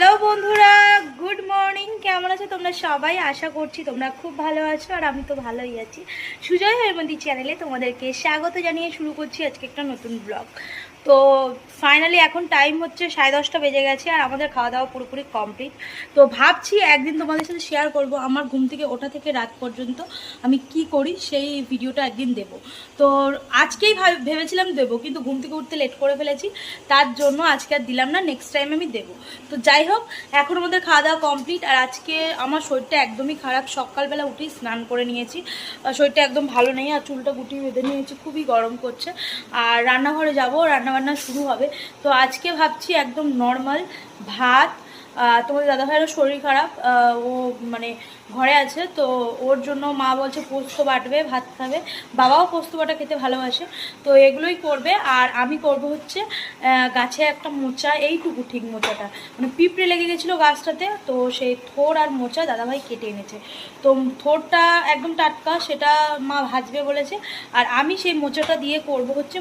Hello বন্ধুরা, good morning. কেমন আছো তোমরা সবাই? আশা করছি তোমরা খুব ভালো আছো, আর আমি তো ভালোই আছি। সুজয় হেমন্তী চ্যানেলে তোমাদেরকে স্বাগত জানিয়ে শুরু করছি আজকে একটা নতুন ব্লগ। তো ফাইনালি এখন টাইম হচ্ছে 10:30 বেজে গেছে, আর আমাদের খাওয়া দাওয়া পুরোপুরি কমপ্লিট। তো ভাবছি একদিন তোমাদের সাথে শেয়ার করব আমার ঘুম থেকে ওঠা থেকে রাত পর্যন্ত আমি কি করি, সেই ভিডিওটা একদিন দেব। তো আজকেই ভেবেছিলাম দেবো, কিন্তু ঘুম থেকে উঠতে লেট করে ফেলেছি, তার জন্য আজকে আর দিলাম না, নেক্সট টাইম আমি দেবো। তো যাই হোক, এখন আমাদের খাওয়া দাওয়া কমপ্লিট। আর আজকে আমার শরীরটা একদমই খারাপ। সকালবেলা উঠেই স্নান করে নিয়েছি, শরীরটা একদম ভালো নেই, আর চুলটা গুটিয়ে বেঁধে নিয়েছি, খুবই গরম করছে। আর রান্নাঘরে যাব, রান্নাবান্না শুরু হবে। তো আজকে ভাবছি একদম নর্মাল ভাত। তোমাদের দাদাভাইয়েরও শরীর খারাপ, ও মানে ঘরে আছে, তো ওর জন্য মা বলছে পোস্ত বাটবে, ভাত খাবে। বাবাও পোস্ত বাটা খেতে ভালোবাসে, তো এগুলোই করবে। আর আমি করব হচ্ছে গাছে একটা মোচা, এইটুকু ঠিক মোচাটা মানে পিঁপড়ে লেগে গেছিলো গাছটাতে, তো সেই থোড় আর মোচা দাদাভাই কেটে এনেছে। তো থোড়টা একদম টাটকা, সেটা মা ভাজবে বলেছে। আর আমি সেই মোচাটা দিয়ে করব হচ্ছে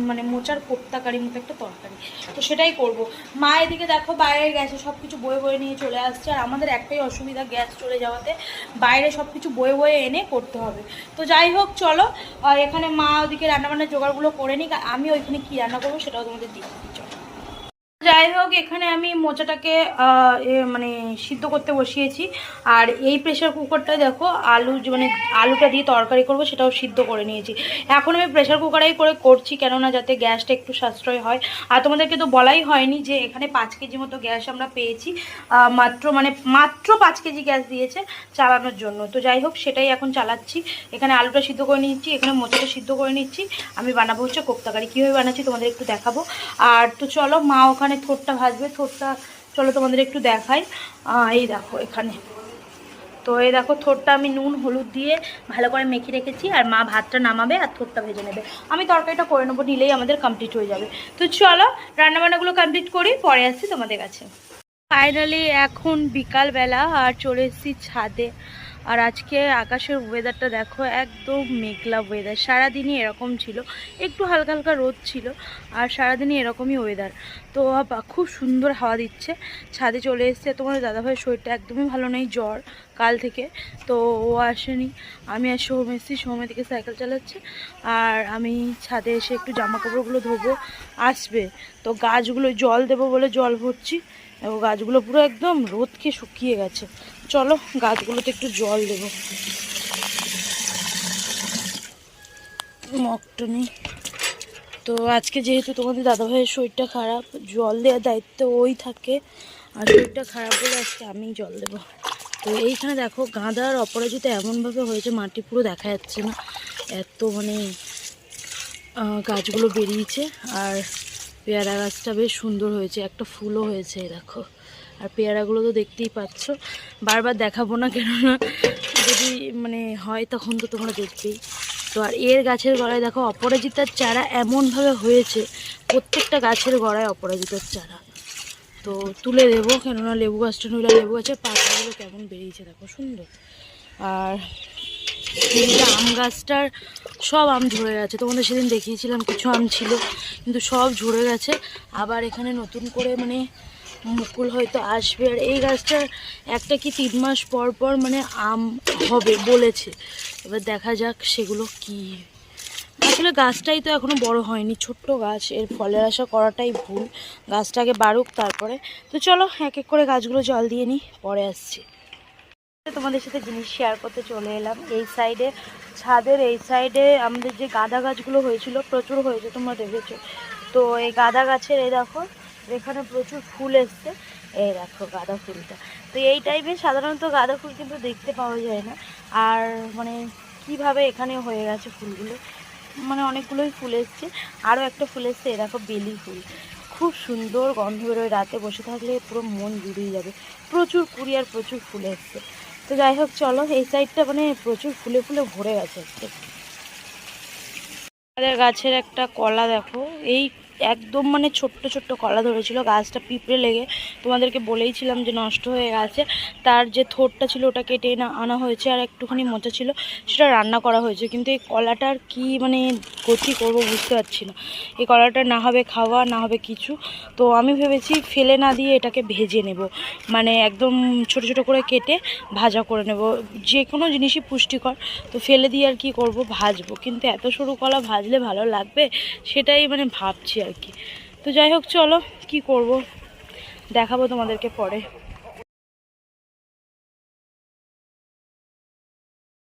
মানে মোচার কোপ্তাকারি মতো একটা তরকারি, তো সেটাই করব। মা এদিকে দেখো বাইরের গ্যাসে সব কিছু বয়ে বয়ে নিয়ে চলে আসছে, আর আমাদের একটাই অসুবিধা, গ্যাস চলে যাওয়াতে বাইরে সব কিছু বয়ে বয়ে এনে করতে হবে। তো যাই হোক চলো, এখানে মা ওদিকে রান্নাবান্নার জোগাড়গুলো করে নিক, আমি ওইখানে কী রান্না করবো সেটাও তোমাদের দিয়ে দিচ্ছি। চলো, যাই হোক, এখানে আমি মোচাটাকে মানে সিদ্ধ করতে বসিয়েছি। আর এই প্রেশার কুকারটা দেখো, আলু মানে আলুটা দিয়ে তরকারি করব সেটাও সিদ্ধ করে নিয়েছি। এখন আমি প্রেশার কুকারেই করছি, কেননা যাতে গ্যাসটা একটু সাশ্রয় হয়। আর তোমাদেরকে তো বলাই হয়নি যে এখানে 5 কেজি মতো গ্যাস আমরা পেয়েছি, মাত্র 5 কেজি গ্যাস দিয়েছে চালানোর জন্য। তো যাই হোক, সেটাই এখন চালাচ্ছি। এখানে আলুটা সিদ্ধ করে নিচ্ছি, এখানে মোচাটা সিদ্ধ করে নিচ্ছি। আমি বানাবো হচ্ছে কোপ্তাকারি। কীভাবে বানাচ্ছি তোমাদের একটু দেখাবো। আর তো চলো, মা ওখানে থোড়টা ভাজবে, থোড়টা চলো তোমাদের একটু দেখাই। এই দেখো এখানে, তো এই দেখো থোড়টা আমি নুন হলুদ দিয়ে ভালো করে মেখে রেখেছি, আর মা ভাতটা নামাবে আর থোড়টা ভেজে নেবে। আমি তরকারিটা করে নেবো, নিলেই আমাদের কমপ্লিট হয়ে যাবে। তো চলো রান্নাবান্নাগুলো কমপ্লিট করি, পরে আসছি তোমাদের কাছে। ফাইনালি এখন বিকালবেলা, আর চলে এসেছি ছাদে। আর আজকে আকাশের ওয়েদারটা দেখো, একদম মেঘলা ওয়েদার। সারাদিনই এরকম ছিল, একটু হালকা হালকা রোদ ছিল, আর সারাদিনই এরকমই ওয়েদার। তো খুব সুন্দর হাওয়া দিচ্ছে। ছাদে চলে এসছে। তোমার দাদাভাইয়ের শরীরটা একদমই ভালো নেই, জ্বর কাল থেকে। তো ও আসেনি, আমি আর সোম এসেছি। সোম এদিকে সাইকেল চালাচ্ছে, আর আমি ছাদে এসে একটু জামা কাপড়গুলো ধোবো, আসবে। তো গাছগুলো জল দেবো বলে জল ভরছি। গাছগুলো পুরো একদম রোদ খেয়ে শুকিয়ে গেছে। চলো গাছগুলোতে একটু জল দেব। মগটা নেই তো, আজকে যেহেতু তোমাদের দাদাভাইয়ের শরীরটা খারাপ, জল দেওয়ার দায়িত্ব ওই থাকে, আর শরীরটা খারাপ বলে আজকে আমিই জল দেব। তো এইখানে দেখো গাঁদার অপরাজিতা এমনভাবে হয়েছে, মাটি পুরো দেখা যাচ্ছে না, এত মানে গাছগুলো বেরিয়েছে। আর পেয়ারা গাছটা বেশ সুন্দর হয়েছে, একটা ফুলও হয়েছে দেখো। আর পেয়ারাগুলো তো দেখতেই পাচ্ছ, বারবার দেখাবো না, কেননা যদি মানে হয় তখন তো তোমরা দেখবেই। তো আর এর গাছের গোড়ায় দেখো অপরাজিতার চারা এমনভাবে হয়েছে, প্রত্যেকটা গাছের গোড়ায় অপরাজিতার চারা। তো তুলে দেবো, কেননা লেবু গাছটা নইলে লেবু গাছের পাতাগুলো কেমন বেরিয়েছে দেখো, সুন্দর। আর আম গাছটার সব আম ঝরে গেছে, তোমাদের সেদিন দেখিয়েছিলাম কিছু আম ছিল, কিন্তু সব ঝরে গেছে। আবার এখানে নতুন করে মানে মুকুল হয়তো আসবে। আর এই গাছটার একটা কি 3 মাস পর পর মানে আম হবে বলেছে, এবার দেখা যাক সেগুলো কি। আসলে গাছটাই তো এখনো বড় হয়নি, ছোট্ট গাছ, এর ফলের আশা করাটাই ভুল। গাছটাকে বাড়ুক তারপরে। তো চলো এক এক করে গাছগুলো জল দিয়ে নিই, পরে আসছি। তোমাদের সাথে জিনিস শেয়ার করতে চলে এলাম। এই সাইডে, ছাদের এই সাইডে আমাদের যে গাঁদা গাছগুলো হয়েছিল, প্রচুর হয়েছে, তোমরা দেখেছো। তো এই গাঁদা গাছের এই দেখো এখানে প্রচুর ফুল এসছে, এই দেখো গাঁদা ফুলটা। তো এই টাইপের সাধারণত গাঁদা ফুল কিন্তু দেখতে পাওয়া যায় না। আর মানে কিভাবে এখানে হয়ে গেছে ফুলগুলো, মানে অনেকগুলোই ফুল এসছে। আরও একটা ফুল এসছে, এ দেখো বেলি ফুল, খুব সুন্দর গন্ধ বেরোয়, রাতে বসে থাকলে পুরো মন জুড়িয়ে যাবে। প্রচুর কুড়ি আর প্রচুর ফুল এসছে। তো যাই হোক চলো, এই সাইডটা মানে প্রচুর ফুলে ফুলে ভরে গেছে। আমাদের গাছের একটা কলা দেখো, এই একদম মানে ছোট্ট ছোট্ট কলা ধরেছিল, গাছটা পিঁপড়ে লেগে তোমাদেরকে বলেইছিলাম যে নষ্ট হয়ে গেছে। তার যে থোরটা ছিল ওটা কেটে আনা হয়েছে, আর একটুখানি মোচা ছিল সেটা রান্না করা হয়েছে। কিন্তু এই কলাটার কি মানে গতি করবো বুঝতে পারছি না। এই কলাটা না হবে খাওয়া, না হবে কিছু। তো আমি ভেবেছি ফেলে না দিয়ে এটাকে ভেজে নেব, মানে একদম ছোট ছোট করে কেটে ভাজা করে নেব। যে কোনো জিনিসই পুষ্টিকর, তো ফেলে দিয়ে আর কি করব, ভাজবো। কিন্তু এত সরু কলা ভাজলে ভালো লাগবে সেটাই মানে ভাবছি আর কি। তো যাই হোক, চলো কি করব দেখাবো তোমাদেরকে পরে।